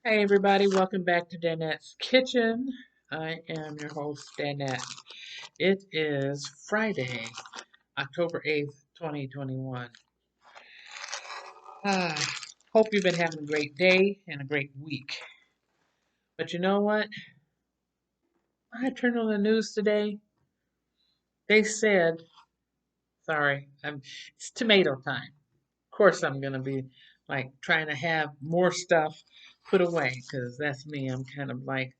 Hey everybody, welcome back to Danette's Kitchen. I am your host, Danette. It is Friday, October 8th, 2021. Ah, hope you've been having a great day and a great week. But you know what? I turned on the news today. They said, it's tomato time. Of course, I'm going to be like trying to have more stuff put away because that's me. I'm kind of like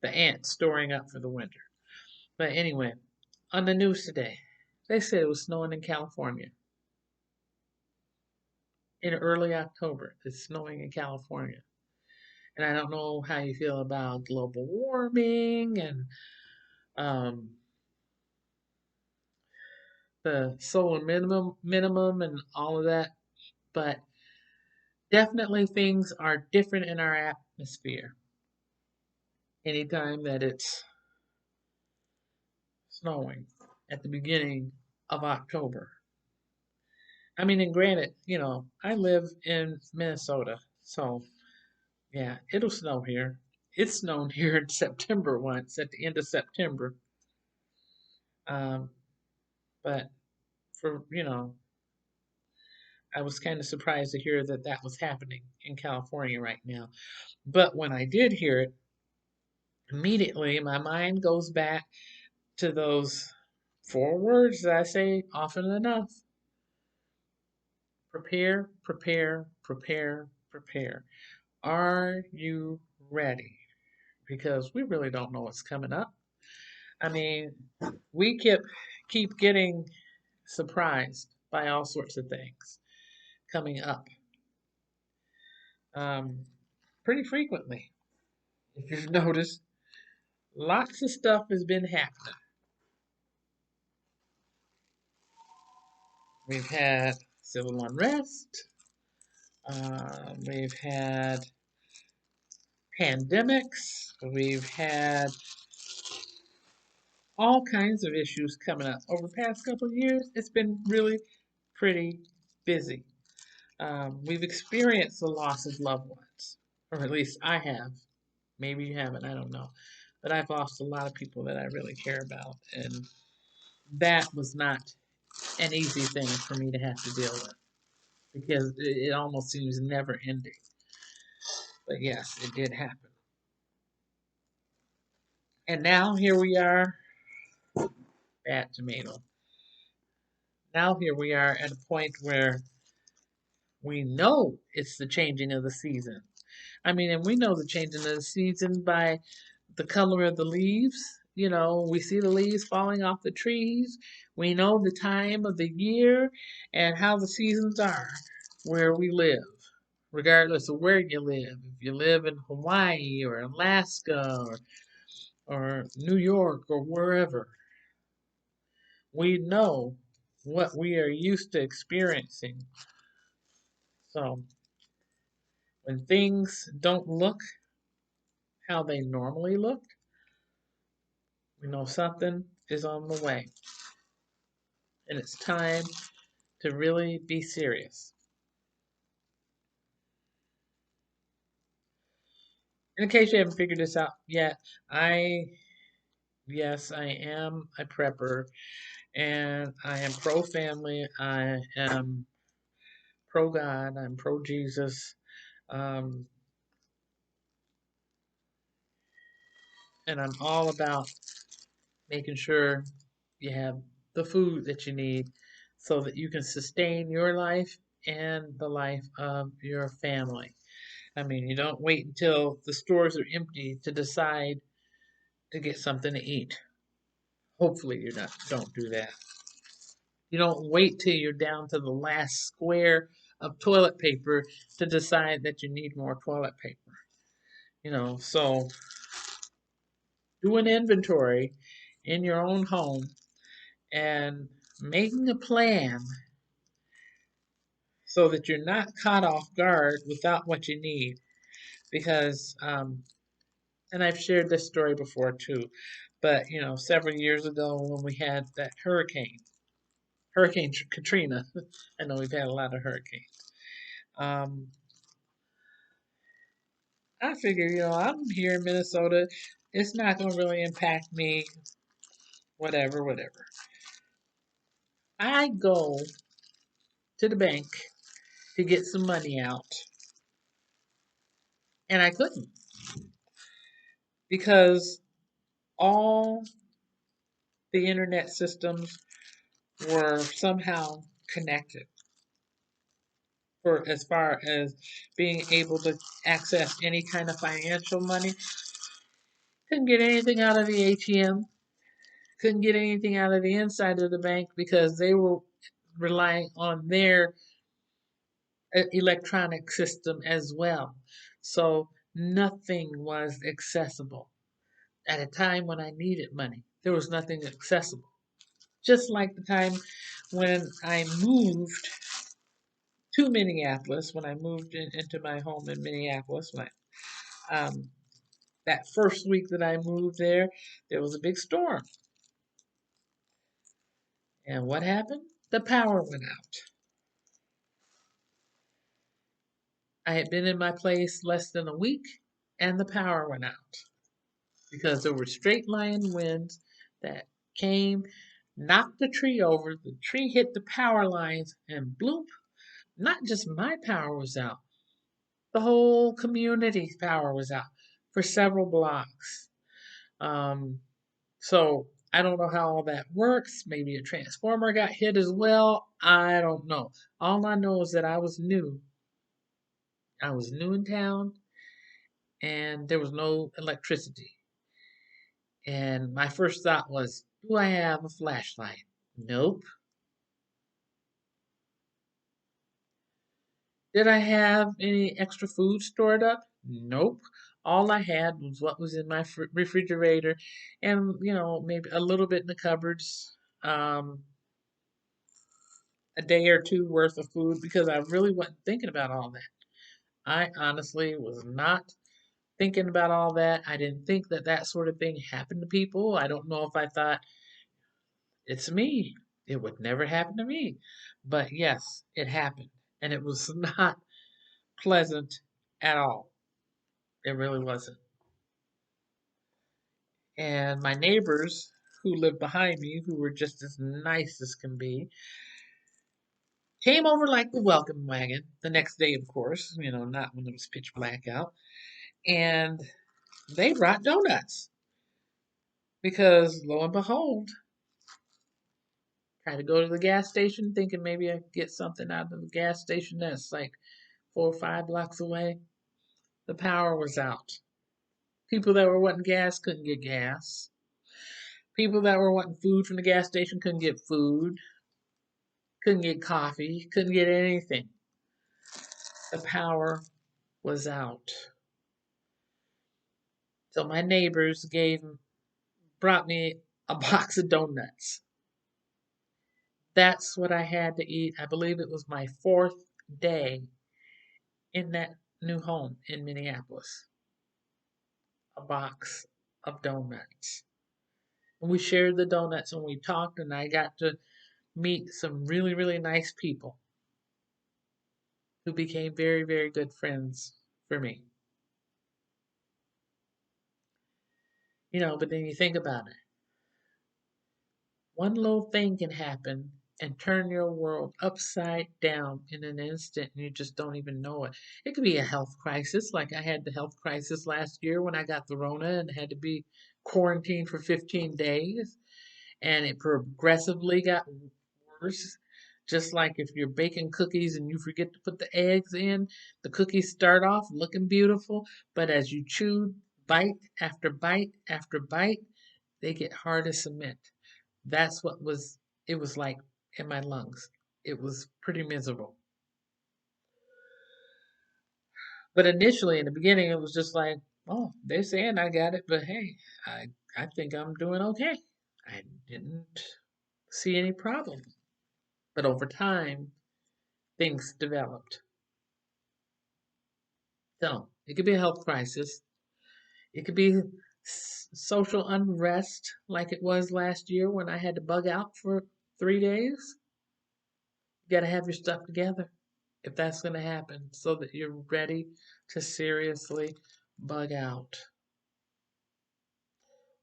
the ant storing up for the winter. But anyway, on the news today, they said it was snowing in California in early October. It's snowing in California. And I don't know how you feel about global warming and um, the solar minimum and all of that, but definitely things are different in our atmosphere anytime that it's snowing at the beginning of October. I mean, and granted, I live in Minnesota, so yeah, it'll snow here. It's snowed here in September once, at the end of September. Um, but I was kind of surprised to hear that that was happening in California right now. But when I did hear it, immediately my mind goes back to those four words that I say often enough: prepare, prepare, prepare, prepare. Are you ready? Because we really don't know what's coming up. I mean, we keep getting surprised by all sorts of things coming up um, pretty frequently. If you've noticed, lots of stuff has been happening. We've had civil unrest. We've had pandemics. We've had all kinds of issues coming up over the past couple of years. It's been really pretty busy. We've experienced the loss of loved ones, or at least I have. Maybe you haven't, I don't know. But I've lost a lot of people that I really care about, and that was not an easy thing for me to have to deal with because it almost seems never ending. But yes, it did happen. And now here we are, bad tomato. Now here we are at a point where we know it's the changing of the season. I mean, and we know the changing of the season by the color of the leaves. We see the leaves falling off the trees. We know the time of the year and how the seasons are where we live, regardless of where you live. If you live in Hawaii or Alaska or New York or wherever, we know what we are used to experiencing. So when things don't look how they normally look, we know something is on the way. And it's time to really be serious. In case you haven't figured this out yet, I, yes, I am a prepper and I am pro family. I am pro God. I'm pro Jesus. Um, and I'm all about making sure you have the food that you need so that you can sustain your life and the life of your family. I mean, you don't wait until the stores are empty to decide to get something to eat. Hopefully, don't do that. You don't wait till you're down to the last square of toilet paper to decide that you need more toilet paper. So do an inventory in your own home and making a plan so that you're not caught off guard without what you need. Because, and I've shared this story before too, but several years ago when we had that Hurricane Katrina, I know we've had a lot of hurricanes. Um, I figure, I'm here in Minnesota. It's not going to really impact me, whatever, whatever. I go to the bank to get some money out, and I couldn't because all the internet systems were somehow connected for as far as being able to access any kind of financial money. Couldn't get anything out of the ATM, couldn't get anything out of the inside of the bank because they were relying on their electronic system as well. So nothing was accessible. At a time when I needed money, there was nothing accessible. Just like the time when I moved to Minneapolis, when I moved into my home in Minneapolis, um, that first week that I moved there was a big storm. And what happened? The power went out. I had been in my place less than a week, and the power went out because there were straight line winds that came, knocked the tree over. The tree hit the power lines, and bloop, not just my power was out, the whole community's power was out for several blocks. Um, so I don't know how all that works. Maybe a transformer got hit as well. I don't know. All I know is that I was new. I was new in town and there was no electricity. And my first thought was, do I have a flashlight? Nope. Did I have any extra food stored up? Nope. All I had was what was in my refrigerator and, maybe a little bit in the cupboards, a day or two worth of food because I really wasn't thinking about all that. I honestly was not thinking about all that. I didn't think that that sort of thing happened to people. I don't know if I thought, it's me. It would never happen to me. But yes, it happened. And it was not pleasant at all. It really wasn't. And my neighbors who lived behind me, who were just as nice as can be, came over like the welcome wagon the next day, of course, not when it was pitch black out. And they brought donuts because lo and behold, tried to go to the gas station thinking maybe I could get something out of the gas station that's like 4 or 5 blocks away. The power was out. People that were wanting gas couldn't get gas. People that were wanting food from the gas station couldn't get food, couldn't get coffee, couldn't get anything. The power was out. So my neighbors brought me a box of donuts. That's what I had to eat. I believe it was my fourth day in that new home in Minneapolis. A box of donuts. And we shared the donuts and we talked, and I got to meet some really, really nice people who became very, very good friends for me. But then you think about it. One little thing can happen and turn your world upside down in an instant and you just don't even know it. It could be a health crisis, like I had the health crisis last year when I got the Rona and had to be quarantined for 15 days. And it progressively got worse. Just like if you're baking cookies and you forget to put the eggs in, the cookies start off looking beautiful, but as you chew bite after bite after bite, they get hard as cement. That's it was like in my lungs. It was pretty miserable. But initially in the beginning it was just like, oh, they're saying I got it, but hey, I think I'm doing okay. I didn't see any problem. But over time, things developed. So it could be a health crisis. It could be social unrest like it was last year when I had to bug out for 3 days. You got to have your stuff together if that's going to happen so that you're ready to seriously bug out.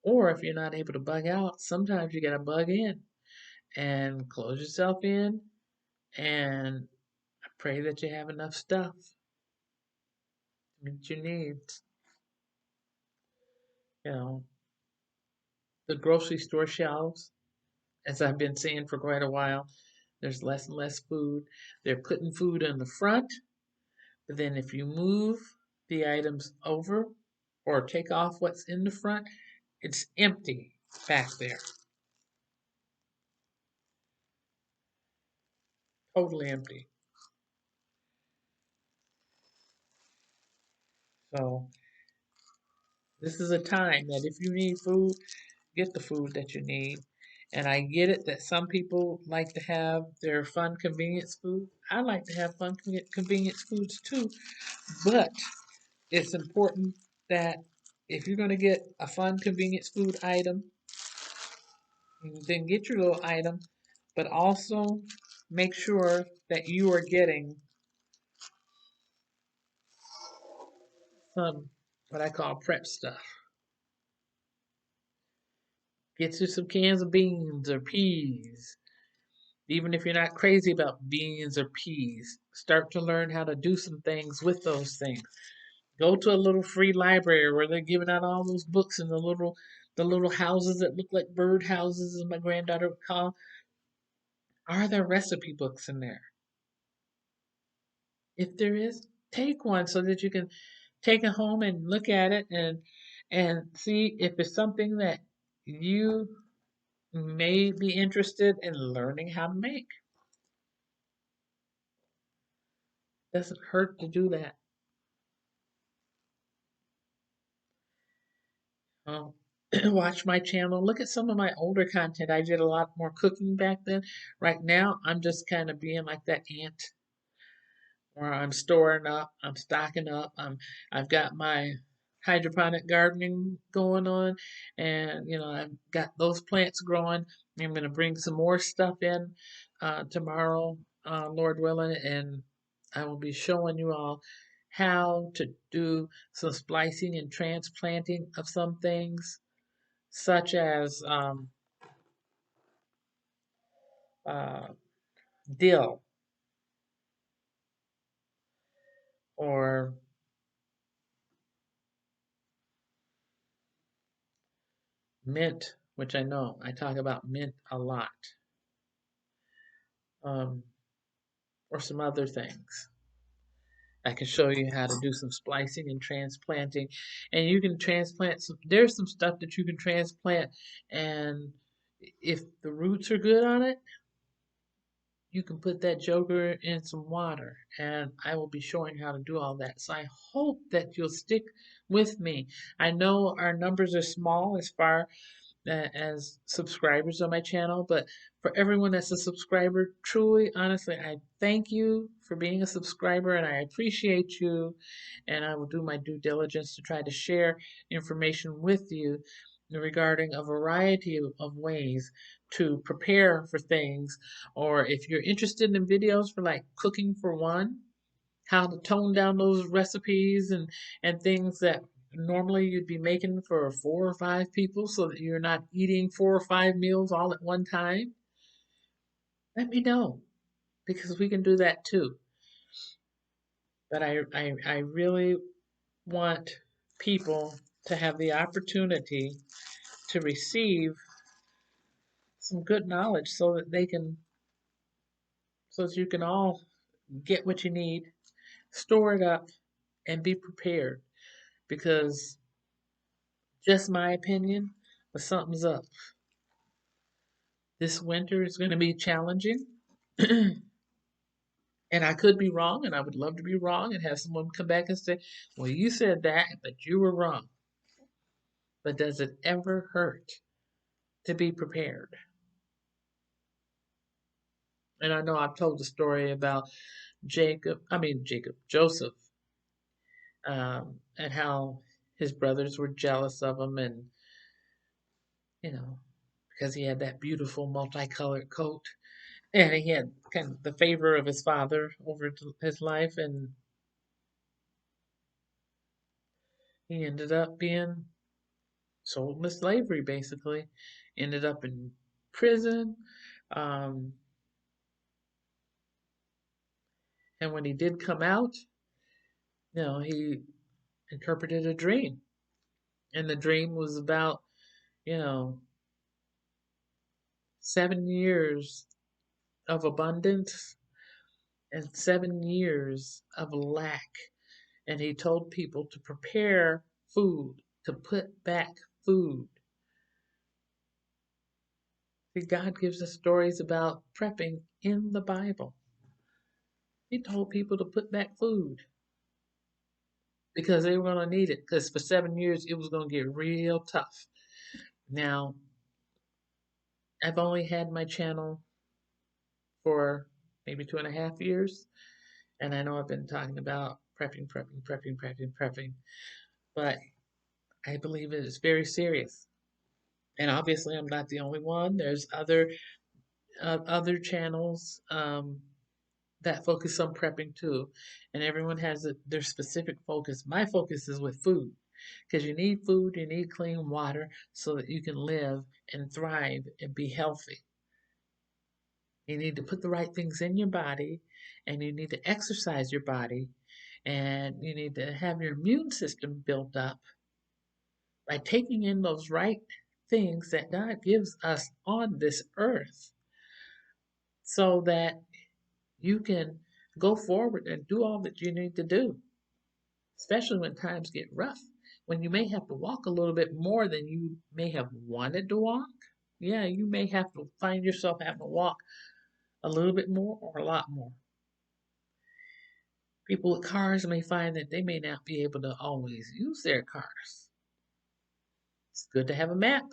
Or if you're not able to bug out, sometimes you got to bug in and close yourself in and pray that you have enough stuff to meet your needs. You know, the grocery store shelves, as I've been saying for quite a while, there's less and less food. They're putting food in the front, but then if you move the items over or take off what's in the front, it's empty back there. Totally empty. So this is a time that if you need food, get the food that you need. And I get it that some people like to have their fun convenience food. I like to have fun convenience foods too. But it's important that if you're going to get a fun convenience food item, then get your little item, but also make sure that you are getting some what I call prep stuff. Get you some cans of beans or peas. Even if you're not crazy about beans or peas, start to learn how to do some things with those things. Go to a little free library where they're giving out all those books in the little houses that look like bird houses, as my granddaughter would call. Are there recipe books in there? If there is, take one so that you can take it home and look at it and see if it's something that you may be interested in learning how to make. Doesn't hurt to do that. Um, watch my channel. Look at some of my older content. I did a lot more cooking back then. Right now, I'm just kind of being like that ant where I'm storing up, I'm stocking up. I've got my hydroponic gardening going on, and I've got those plants growing. I'm going to bring some more stuff in tomorrow, Lord willing, and I will be showing you all how to do some splicing and transplanting of some things, such as uh, dill or mint, which I know I talk about mint a lot, um, or some other things. I can show you how to do some splicing and transplanting, and you can transplant some. There's some stuff that you can transplant, and if the roots are good on it, you can put that joker in some water, and I will be showing how to do all that. So I hope that you'll stick with me. I know our numbers are small as far as subscribers on my channel, but for everyone that's a subscriber, truly, honestly, I thank you for being a subscriber and I appreciate you. And I will do my due diligence to try to share information with you regarding a variety of ways to prepare for things. Or if you're interested in videos for like cooking for one, how to tone down those recipes and things that normally you'd be making for 4 or 5 people so that you're not eating 4 or 5 meals all at one time, let me know because we can do that too. But I really want people to have the opportunity to receive some good knowledge so that you can all get what you need, store it up, and be prepared because just my opinion, but something's up. This winter is going to be challenging. And I could be wrong, and I would love to be wrong and have someone come back and say, well, you said that, but you were wrong. But does it ever hurt to be prepared? And I know I've told the story about Joseph, and how his brothers were jealous of him, and, you know, because he had that beautiful multicolored coat. And he had kind of the favor of his father over his life, and He ended up being sold into slavery, basically. Ended up in prison. Um, and when he did come out, he interpreted a dream. And the dream was about, you know, 7 years of abundance and 7 years of lack. And he told people to prepare food, to put back food. See, God gives us stories about prepping in the Bible. He told people to put back food because they were going to need it. Because for 7 years, it was going to get real tough. Now, I've only had my channel for maybe 2.5 years. And I know I've been talking about prepping. But I believe it is very serious. And obviously, I'm not the only one. There's other channels that focus on prepping too, and everyone has their specific focus. My focus is with food because you need food, you need clean water so that you can live and thrive and be healthy. You need to put the right things in your body, and you need to exercise your body, and you need to have your immune system built up by taking in those right things that God gives us on this earth so that you can go forward and do all that you need to do, especially when times get rough, when you may have to walk a little bit more than you may have wanted to walk. Yeah, you may have to find yourself having to walk a little bit more or a lot more. People with cars may find that they may not be able to always use their cars. It's good to have a map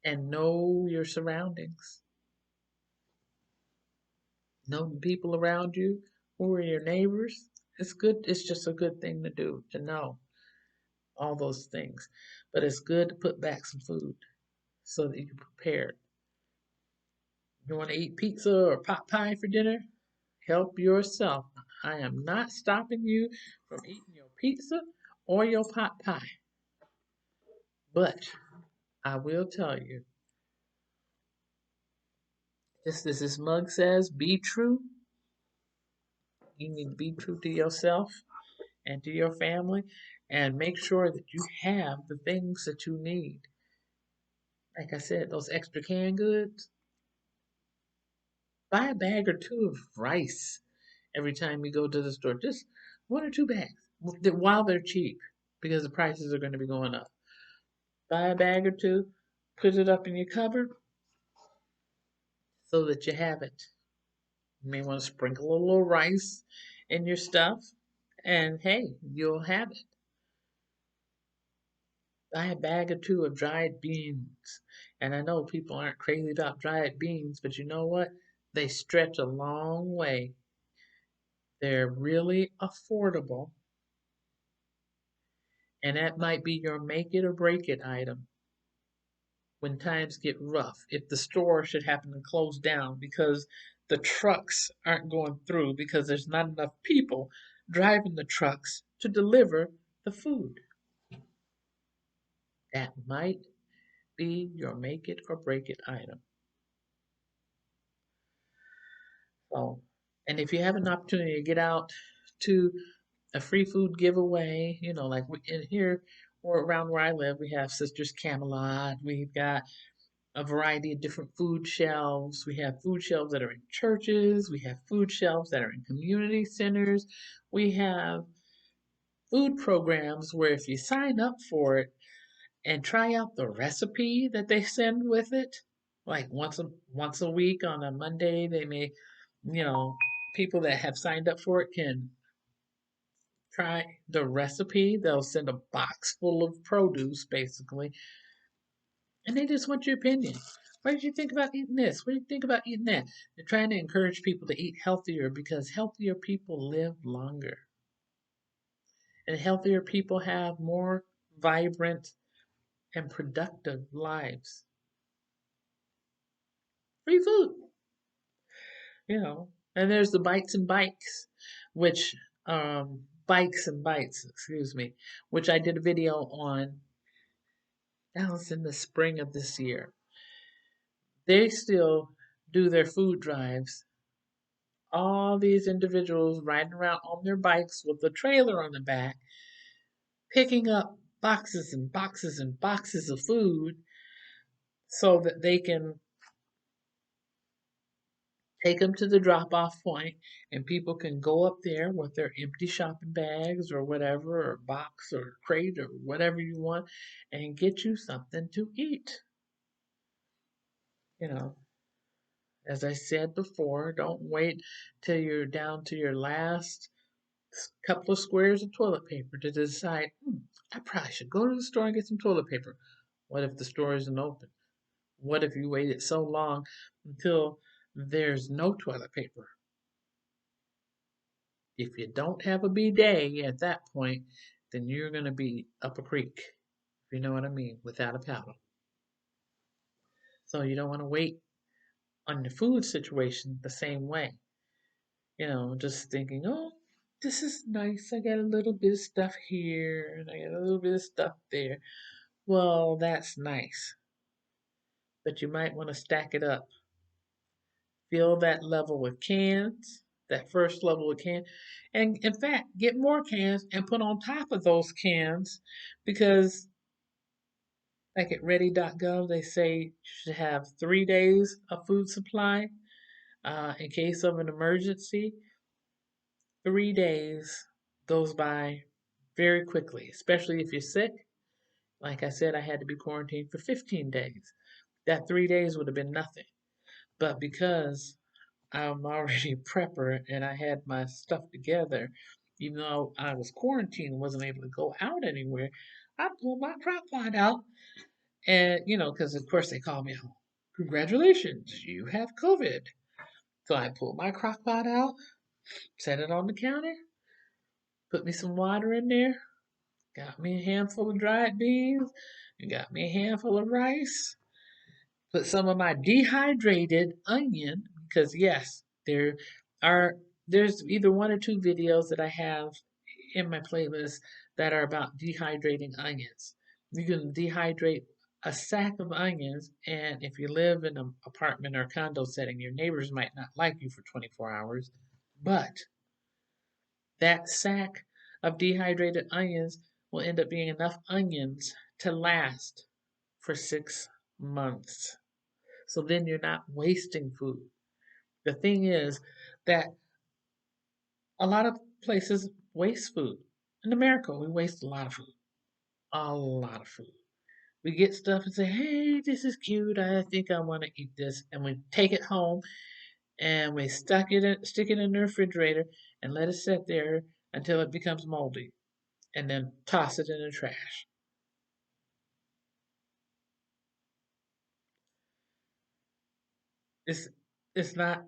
and know your surroundings. Know the people around you, who are your neighbors. It's good. It's just a good thing to do, to know all those things. But it's good to put back some food so that you're prepared. You want to eat pizza or pot pie for dinner? Help yourself. I am not stopping you from eating your pizza or your pot pie. But I will tell you, just as this mug says, be true. You need to be true to yourself and to your family and make sure that you have the things that you need. Like I said, those extra canned goods, buy a bag or two of rice every time you go to the store. Just 1 or 2 bags while they're cheap because the prices are going to be going up. Buy a bag or two, put it up in your cupboard so that you have it. You may want to sprinkle a little rice in your stuff, and hey, you'll have it. Buy a bag or two of dried beans. And I know people aren't crazy about dried beans, but you know what? They stretch a long way. They're really affordable, and that might be your make it or break it item when times get rough. If the store should happen to close down because the trucks aren't going through because there's not enough people driving the trucks to deliver the food, that might be your make it or break it item. So, and if you have an opportunity to get out to a free food giveaway, like in here or around where I live, we have Sisters Camelot. We've got a variety of different food shelves. We have food shelves that are in churches. We have food shelves that are in community centers. We have food programs where if you sign up for it and try out the recipe that they send with it, like once a week on a Monday, they may, you know, people that have signed up for it can try the recipe. They'll send a box full of produce, basically, and they just want your opinion. What did you think about eating this? What did you think about eating that? They're trying to encourage people to eat healthier because healthier people live longer. And healthier people have more vibrant and productive lives. Free food, And there's the Bites and Bikes, which Bikes and Bites, excuse me, which I did a video on. That was in the spring of this year. They still do their food drives. All these individuals riding around on their bikes with a trailer on the back, picking up boxes and boxes and boxes of food so that they can take them to the drop off point and people can go up there with their empty shopping bags or whatever, or box or crate or whatever you want, and get you something to eat. You know, as I said before, don't wait till you're down to your last couple of squares of toilet paper to decide, I probably should go to the store and get some toilet paper. What if the store isn't open? What if you waited so long until there's no toilet paper? If you don't have a bidet at that point, then you're going to be up a creek, if you know what I mean, without a paddle. So you don't want to wait on the food situation the same way. Just thinking, oh, this is nice. I got a little bit of stuff here and I got a little bit of stuff there. Well, that's nice. But you might want to stack it up. Fill that level with cans, that first level of cans. And in fact, get more cans and put on top of those cans because, like at ready.gov, they say you should have 3 days of food supply in case of an emergency. 3 days goes by very quickly, especially if you're sick. Like I said, I had to be quarantined for 15 days. That 3 days would have been nothing. But because I'm already a prepper and I had my stuff together, even though I was quarantined and wasn't able to go out anywhere, I pulled my crock pot out. And, because of course they called me, congratulations, you have COVID. So I pulled my crock pot out, set it on the counter, put me some water in there, got me a handful of dried beans, and got me a handful of rice, put some of my dehydrated onion, because yes, are there's either one or two videos that I have in my playlist that are about dehydrating onions. You can dehydrate a sack of onions, and if you live in an apartment or condo setting, your neighbors might not like you for 24 hours, but that sack of dehydrated onions will end up being enough onions to last for 6 months. So then you're not wasting food. The thing is that a lot of places waste food. In America, we waste a lot of food. A lot of food. We get stuff and say, hey, this is cute. I think I want to eat this. And we take it home and we stick it in the refrigerator and let it sit there until it becomes moldy. And then toss it in the trash. It's, it's not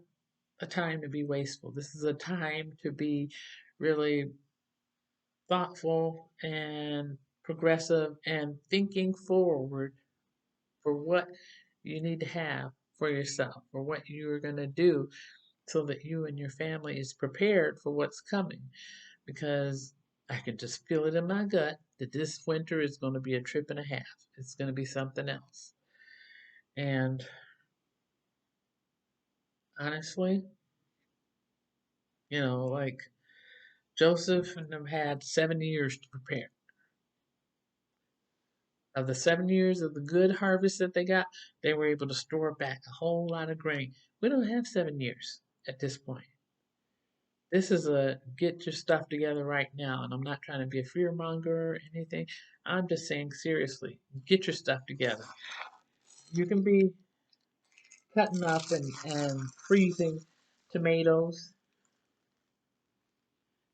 a time to be wasteful. This is a time to be really thoughtful and progressive and thinking forward for what you need to have for yourself, for what you're going to do so that you and your family is prepared for what's coming. Because I can just feel it in my gut that this winter is going to be a trip and a half. It's going to be something else. And honestly, like Joseph and them had 7 years to prepare. Of the 7 years of the good harvest that they got, they were able to store back a whole lot of grain. We don't have 7 years at this point. This is a get your stuff together right now, and I'm not trying to be a fear monger or anything. I'm just saying seriously, get your stuff together. You can be cutting up and freezing tomatoes.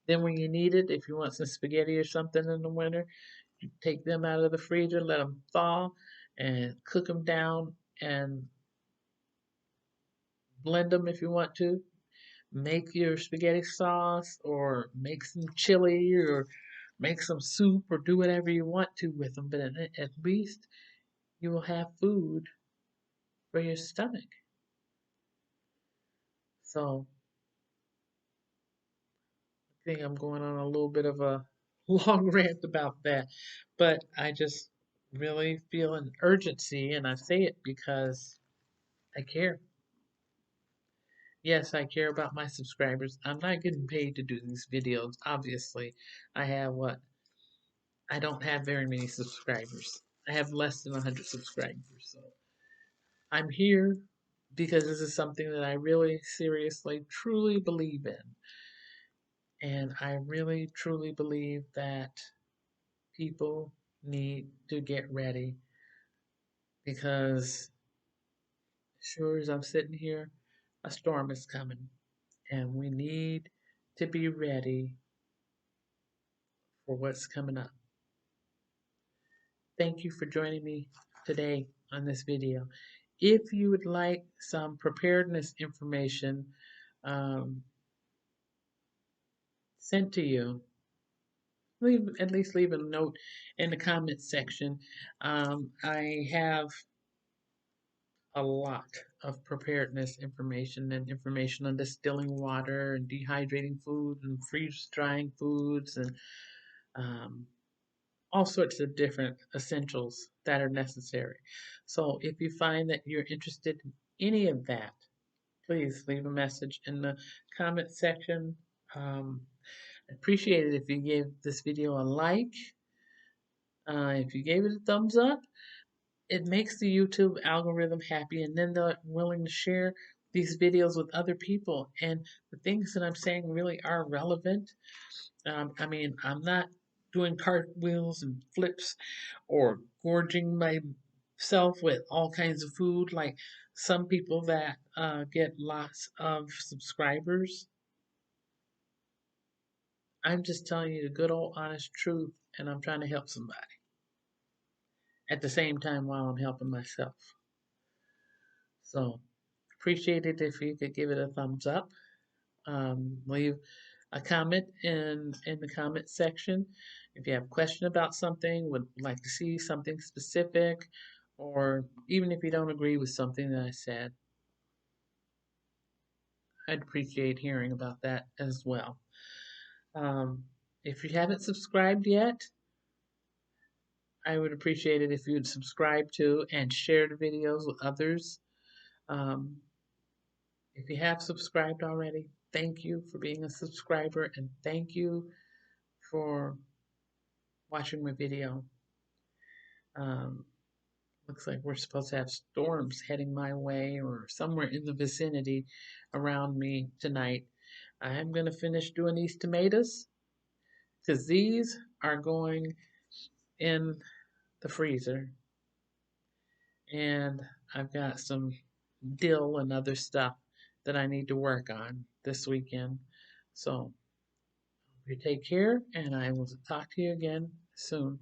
Then when you need it, if you want some spaghetti or something in the winter, you take them out of the freezer, let them thaw, and cook them down and blend them if you want to. Make your spaghetti sauce or make some chili or make some soup or do whatever you want to with them, but at least you will have food for your stomach. So think I'm going on a little bit of a long rant about that, but I just really feel an urgency, and I say it because I care. Yes, I care about my subscribers. I'm not getting paid to do these videos, obviously. I have what? I don't have very many subscribers. I have less than 100 subscribers. So I'm here because this is something that I really seriously, truly believe in. And I really, truly believe that people need to get ready because, sure as I'm sitting here, a storm is coming. And we need to be ready for what's coming up. Thank you for joining me today on this video. If you would like some preparedness information um, sent to you, at least leave a note in the comments section. I have a lot of preparedness information and information on distilling water and dehydrating food and freeze drying foods and um, all sorts of different essentials that are necessary. So if you find that you're interested in any of that, please leave a message in the comment section. I appreciate it if you gave this video a like. If you gave it a thumbs up, it makes the YouTube algorithm happy, and then they're willing to share these videos with other people. And the things that I'm saying really are relevant. I mean, I'm not doing cartwheels and flips or gorging myself with all kinds of food like some people that get lots of subscribers. I'm just telling you the good old honest truth, and I'm trying to help somebody at the same time while I'm helping myself. So, appreciate it if you could give it a thumbs up. Leave a comment in the comment section. If you have a question about something, would like to see something specific, or even if you don't agree with something that I said, I'd appreciate hearing about that as well. Um, if you haven't subscribed yet, I would appreciate it if you would subscribe to and share the videos with others. Um, if you have subscribed already, thank you for being a subscriber and thank you for watching my video. Um, looks like we're supposed to have storms heading my way or somewhere in the vicinity around me tonight. I'm going to finish doing these tomatoes because these are going in the freezer. And I've got some dill and other stuff that I need to work on this weekend. So you take care, and I will talk to you again soon.